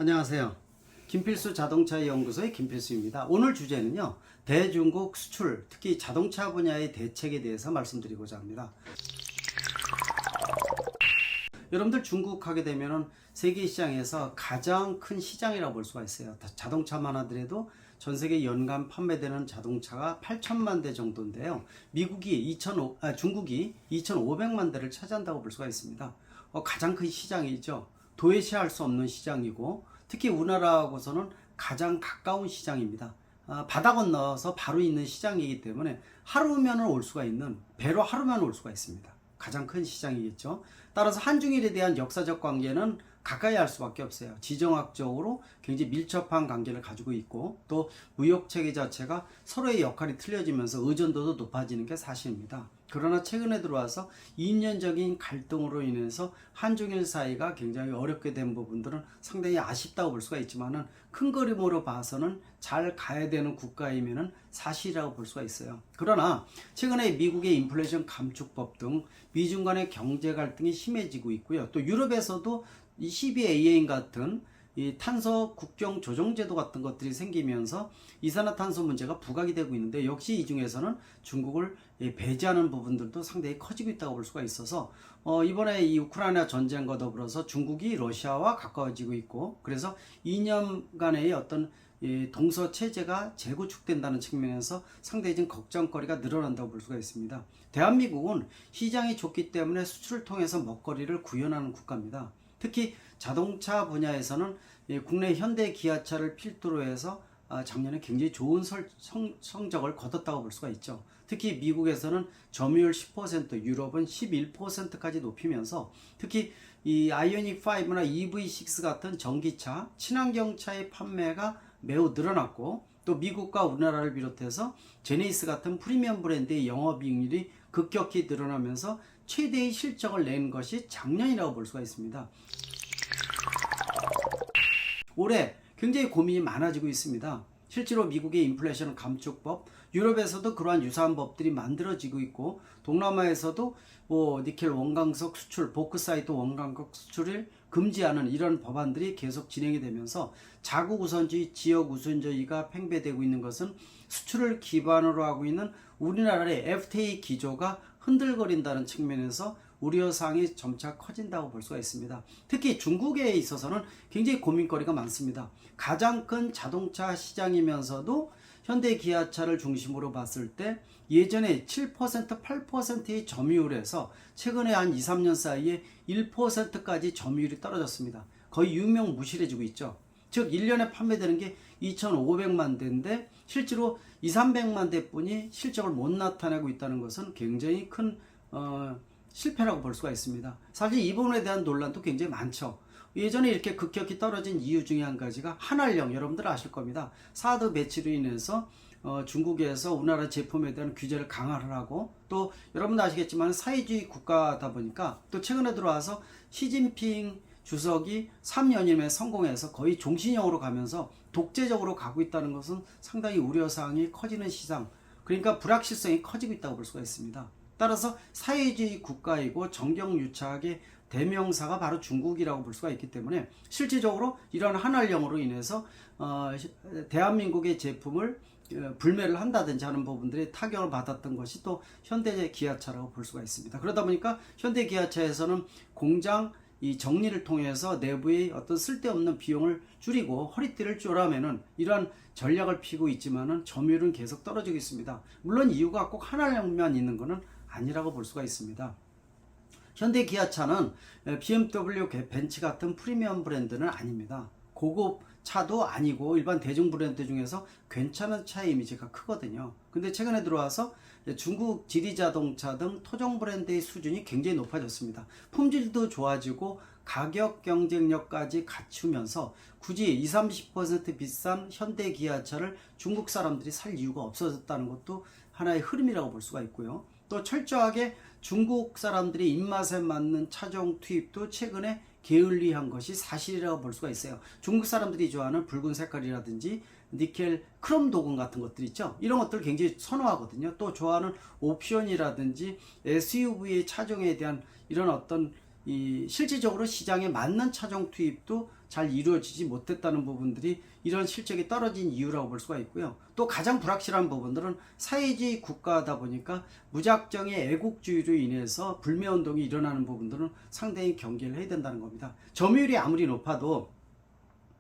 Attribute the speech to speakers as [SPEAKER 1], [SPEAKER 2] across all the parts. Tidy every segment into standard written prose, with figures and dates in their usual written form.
[SPEAKER 1] 안녕하세요. 김필수 자동차 연구소의 김필수입니다. 오늘 주제는요, 대중국 수출, 특히 자동차 분야의 대책에 대해서 말씀드리고자 합니다. 여러분들 중국 하게 되면은 세계 시장에서 가장 큰 시장이라고 볼 수가 있어요. 자동차만 하더라도 전 세계 연간 판매되는 자동차가 8천만 대 정도인데요. 중국이 2,500만 대를 차지한다고 볼 수가 있습니다. 가장 큰 시장이죠. 도외시할 수 없는 시장이고, 특히 우리나라하고서는 가장 가까운 시장입니다. 바다 건너서 바로 있는 시장이기 때문에 하루면 올 수가 있는, 배로 하루면 올 수가 있습니다. 가장 큰 시장이겠죠. 따라서 한중일에 대한 역사적 관계는 가까이 할 수밖에 없어요. 지정학적으로 굉장히 밀접한 관계를 가지고 있고, 또 무역체계 자체가 서로의 역할이 틀려지면서 의존도도 높아지는 게 사실입니다. 그러나 최근에 들어와서 2년적인 갈등으로 인해서 한중일 사이가 굉장히 어렵게 된 부분들은 상당히 아쉽다고 볼 수가 있지만은, 큰 그림으로 봐서는 잘 가야 되는 국가이면은 사실이라고 볼 수가 있어요. 그러나 최근에 미국의 인플레이션 감축법 등 미중 간의 경제 갈등이 심해지고 있고요. 또 유럽에서도 이 CBAM 같은 이 탄소 국경 조정 제도 같은 것들이 생기면서 이산화탄소 문제가 부각이 되고 있는데, 역시 이 중에서는 중국을 배제하는 부분들도 상당히 커지고 있다고 볼 수가 있어서 이번에 이 우크라이나 전쟁과 더불어서 중국이 러시아와 가까워지고 있고, 그래서 2년간의 어떤 동서 체제가 재구축된다는 측면에서 상당히 좀 걱정거리가 늘어난다고 볼 수가 있습니다. 대한민국은 시장이 좋기 때문에 수출을 통해서 먹거리를 구현하는 국가입니다. 특히 자동차 분야에서는 국내 현대 기아차를 필두로 해서 작년에 굉장히 좋은 성적을 거뒀다고 볼 수가 있죠. 특히 미국에서는 점유율 10%, 유럽은 11%까지 높이면서, 특히 이 아이오닉 5나 EV6 같은 전기차, 친환경차의 판매가 매우 늘어났고, 또 미국과 우리나라를 비롯해서 제네시스 같은 프리미엄 브랜드의 영업이익률이 급격히 늘어나면서 최대의 실적을 낸 것이 작년이라고 볼 수가 있습니다. 올해 굉장히 고민이 많아지고 있습니다. 실제로 미국의 인플레이션 감축법, 유럽에서도 그러한 유사한 법들이 만들어지고 있고, 동남아에서도 니켈 원광석 수출, 보크사이트 원광석 수출을 금지하는 이런 법안들이 계속 진행이 되면서 자국 우선주의, 지역 우선주의가 팽배되고 있는 것은 수출을 기반으로 하고 있는 우리나라의 FTA 기조가 흔들거린다는 측면에서 우려사항이 점차 커진다고 볼 수가 있습니다. 특히 중국에 있어서는 굉장히 고민거리가 많습니다. 가장 큰 자동차 시장이면서도 현대 기아차를 중심으로 봤을 때 예전에 7%, 8%의 점유율에서 최근에 한 2, 3년 사이에 1%까지 점유율이 떨어졌습니다. 거의 유명무실해지고 있죠. 즉 1년에 판매되는 게 2,500만 대인데 실제로 2, 300만 대뿐이 실적을 못 나타내고 있다는 것은 굉장히 큰 실패라고 볼 수가 있습니다. 사실 이 부분에 대한 논란도 굉장히 많죠. 예전에 이렇게 급격히 떨어진 이유 중에 한 가지가 한알령, 여러분들 아실 겁니다. 사드 배치로 인해서 중국에서 우리나라 제품에 대한 규제를 강화를 하고, 또 여러분도 아시겠지만 사회주의 국가다 보니까 또 최근에 들어와서 시진핑 주석이 3년임에 성공해서 거의 종신형으로 가면서 독재적으로 가고 있다는 것은 상당히 우려사항이 커지는 시장, 그러니까 불확실성이 커지고 있다고 볼 수가 있습니다. 따라서 사회주의 국가이고 정경유착의 대명사가 바로 중국이라고 볼 수가 있기 때문에, 실질적으로 이런 한알령으로 인해서 대한민국의 제품을 불매를 한다든지 하는 부분들이 타격을 받았던 것이 또 현대 기아차라고 볼 수가 있습니다. 그러다 보니까 현대 기아차에서는 공장 이 정리를 통해서 내부의 어떤 쓸데없는 비용을 줄이고 허리띠를 쪼라매는 이러한 전략을 피고 있지만은 점유율은 계속 떨어지고 있습니다. 물론 이유가 꼭 하나만 있는 것은 아니라고 볼 수가 있습니다. 현대 기아차는 BMW, 벤츠 같은 프리미엄 브랜드는 아닙니다. 고급 차도 아니고 일반 대중 브랜드 중에서 괜찮은 차의 이미지가 크거든요. 근데 최근에 들어와서 중국 지리자동차 등 토종 브랜드의 수준이 굉장히 높아졌습니다. 품질도 좋아지고 가격 경쟁력까지 갖추면서 굳이 20, 30% 비싼 현대 기아차를 중국 사람들이 살 이유가 없어졌다는 것도 하나의 흐름이라고 볼 수가 있고요. 또 철저하게 중국 사람들이 입맛에 맞는 차종 투입도 최근에 게을리한 것이 사실이라고 볼 수가 있어요. 중국 사람들이 좋아하는 붉은 색깔이라든지 니켈 크롬 도금 같은 것들 있죠. 이런 것들을 굉장히 선호하거든요. 또 좋아하는 옵션이라든지 SUV의 차종에 대한 이런 어떤 실질적으로 시장에 맞는 차종 투입도 잘 이루어지지 못했다는 부분들이 이런 실적이 떨어진 이유라고 볼 수가 있고요. 또 가장 불확실한 부분들은 사회주의 국가다 보니까 무작정의 애국주의로 인해서 불매운동이 일어나는 부분들은 상당히 경계를 해야 된다는 겁니다. 점유율이 아무리 높아도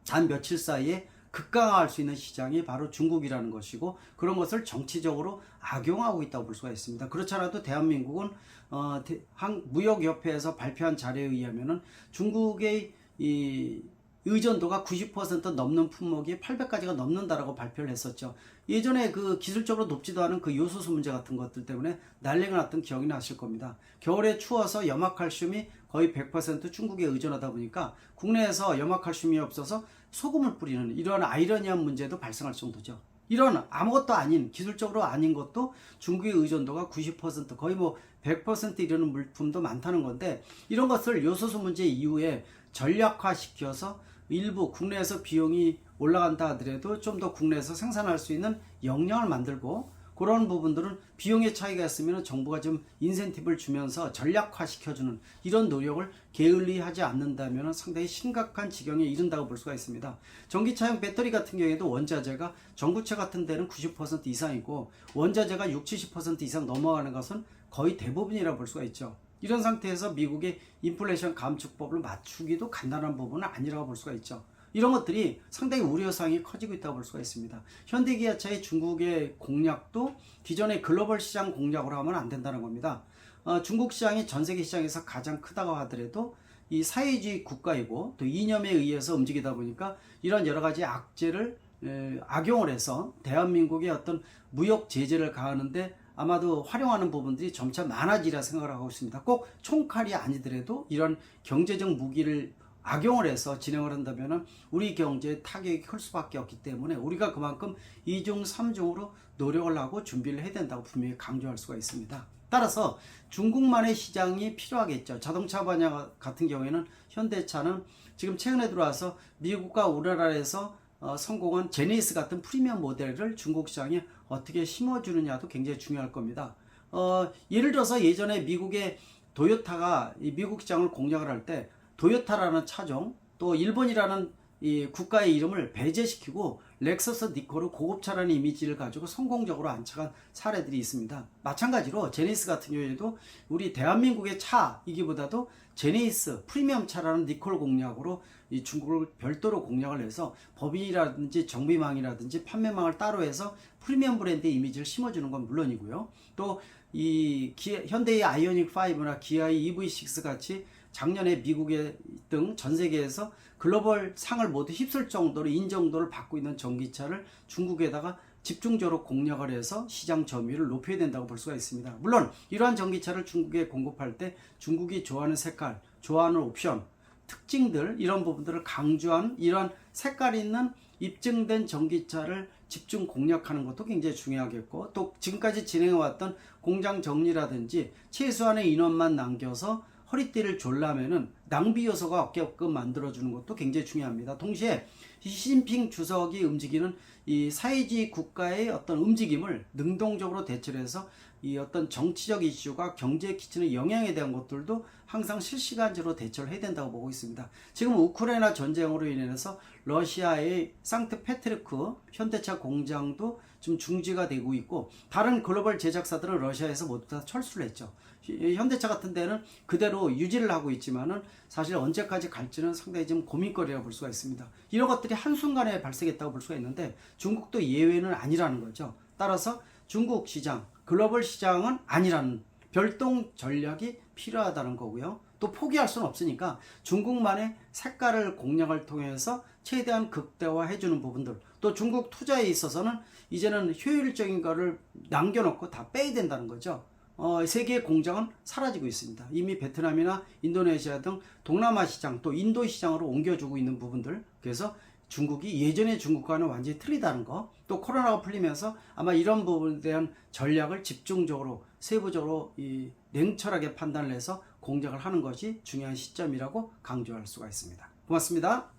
[SPEAKER 1] 단 며칠 사이에 급강화할 수 있는 시장이 바로 중국이라는 것이고, 그런 것을 정치적으로 악용하고 있다고 볼 수가 있습니다. 그렇지 않아도 대한민국은 무역협회에서 발표한 자료에 의하면은 중국의 이 의존도가 90% 넘는 품목이 800가지가 넘는다라고 발표를 했었죠. 예전에 그 기술적으로 높지도 않은 그 요소수 문제 같은 것들 때문에 난리가 났던 기억이 나실 겁니다. 겨울에 추워서 염화칼슘이 거의 100% 중국에 의존하다 보니까 국내에서 염화칼슘이 없어서 소금을 뿌리는 이런 아이러니한 문제도 발생할 정도죠. 이런 아무것도 아닌, 기술적으로 아닌 것도 중국의 의존도가 90% 거의 뭐 100% 이르는 물품도 많다는 건데, 이런 것을 요소수 문제 이후에 전략화시켜서 일부 국내에서 비용이 올라간다 하더라도 좀 더 국내에서 생산할 수 있는 역량을 만들고, 그런 부분들은 비용의 차이가 있으면 정부가 좀 인센티브를 주면서 전략화시켜주는 이런 노력을 게을리하지 않는다면 상당히 심각한 지경에 이른다고 볼 수가 있습니다. 전기차용 배터리 같은 경우에도 원자재가 전구체 같은 데는 90% 이상이고 원자재가 60, 70% 이상 넘어가는 것은 거의 대부분이라고 볼 수가 있죠. 이런 상태에서 미국의 인플레이션 감축법을 맞추기도 간단한 부분은 아니라고 볼 수가 있죠. 이런 것들이 상당히 우려사항이 커지고 있다고 볼 수가 있습니다. 현대기아차의 중국의 공략도 기존의 글로벌 시장 공략으로 하면 안 된다는 겁니다. 중국 시장이 전 세계 시장에서 가장 크다고 하더라도 이 사회주의 국가이고 또 이념에 의해서 움직이다 보니까 이런 여러 가지 악재를 악용을 해서 대한민국의 어떤 무역 제재를 가하는데 아마도 활용하는 부분들이 점차 많아지리라 생각을 하고 있습니다. 꼭 총칼이 아니더라도 이런 경제적 무기를 악용을 해서 진행을 한다면 우리 경제에 타격이 클 수밖에 없기 때문에 우리가 그만큼 2중 3중으로 노력을 하고 준비를 해야 된다고 분명히 강조할 수가 있습니다. 따라서 중국만의 시장이 필요하겠죠. 자동차 분야 같은 경우에는 현대차는 지금 최근에 들어와서 미국과 우리나라에서 성공한 제네시스 같은 프리미엄 모델을 중국 시장에 어떻게 심어주느냐도 굉장히 중요할 겁니다. 예를 들어서 예전에 미국의 도요타가 이 미국 시장을 공략을 할 때 도요타라는 차종, 또 일본이라는 이 국가의 이름을 배제시키고 렉서스 니코르 고급차라는 이미지를 가지고 성공적으로 안착한 사례들이 있습니다. 마찬가지로 제네시스 같은 경우에도 우리 대한민국의 차이기보다도 제네시스 프리미엄 차라는 니콜 공략으로 이 중국을 별도로 공략을 해서 법인이라든지 정비망이라든지 판매망을 따로 해서 프리미엄 브랜드의 이미지를 심어주는 건 물론이고요. 또 이 현대의 아이오닉 5나 기아의 EV6 같이 작년에 미국의 등 전 세계에서 글로벌 상을 모두 휩쓸 정도로 인정도를 받고 있는 전기차를 중국에다가 집중적으로 공략을 해서 시장 점유율을 높여야 된다고 볼 수가 있습니다. 물론 이러한 전기차를 중국에 공급할 때 중국이 좋아하는 색깔, 좋아하는 옵션, 특징들 이런 부분들을 강조한 이러한 색깔 있는 입증된 전기차를 집중 공략하는 것도 굉장히 중요하겠고, 또 지금까지 진행해왔던 공장 정리라든지 최소한의 인원만 남겨서 허리띠를 졸라매는 낭비 요소가 없게끔 만들어주는 것도 굉장히 중요합니다. 동시에 시진핑 주석이 움직이는 이 사회주의 국가의 어떤 움직임을 능동적으로 대처를 해서 이 어떤 정치적 이슈가 경제에 끼치는 영향에 대한 것들도 항상 실시간적으로 대처를 해야 된다고 보고 있습니다. 지금 우크라이나 전쟁으로 인해서 러시아의 상트페테르크 현대차 공장도 좀 중지가 되고 있고, 다른 글로벌 제작사들은 러시아에서 모두 다 철수를 했죠. 현대차 같은 데는 그대로 유지를 하고 있지만은 사실 언제까지 갈지는 상당히 좀 고민거리라고 볼 수가 있습니다. 이런 것들이 한순간에 발생했다고 볼 수가 있는데 중국도 예외는 아니라는 거죠. 따라서 중국 시장, 글로벌 시장은 아니라는 별도 전략이 필요하다는 거고요. 또 포기할 수는 없으니까 중국만의 색깔을 공략을 통해서 최대한 극대화해 주는 부분들, 또 중국 투자에 있어서는 이제는 효율적인 거를 남겨놓고 다 빼야 된다는 거죠. 세계의 공장은 사라지고 있습니다. 이미 베트남이나 인도네시아 등 동남아 시장, 또 인도 시장으로 옮겨주고 있는 부분들, 그래서 중국이 예전의 중국과는 완전히 틀리다는 거, 또 코로나가 풀리면서 아마 이런 부분에 대한 전략을 집중적으로 세부적으로 냉철하게 판단을 해서 공략을 하는 것이 중요한 시점이라고 강조할 수가 있습니다. 고맙습니다.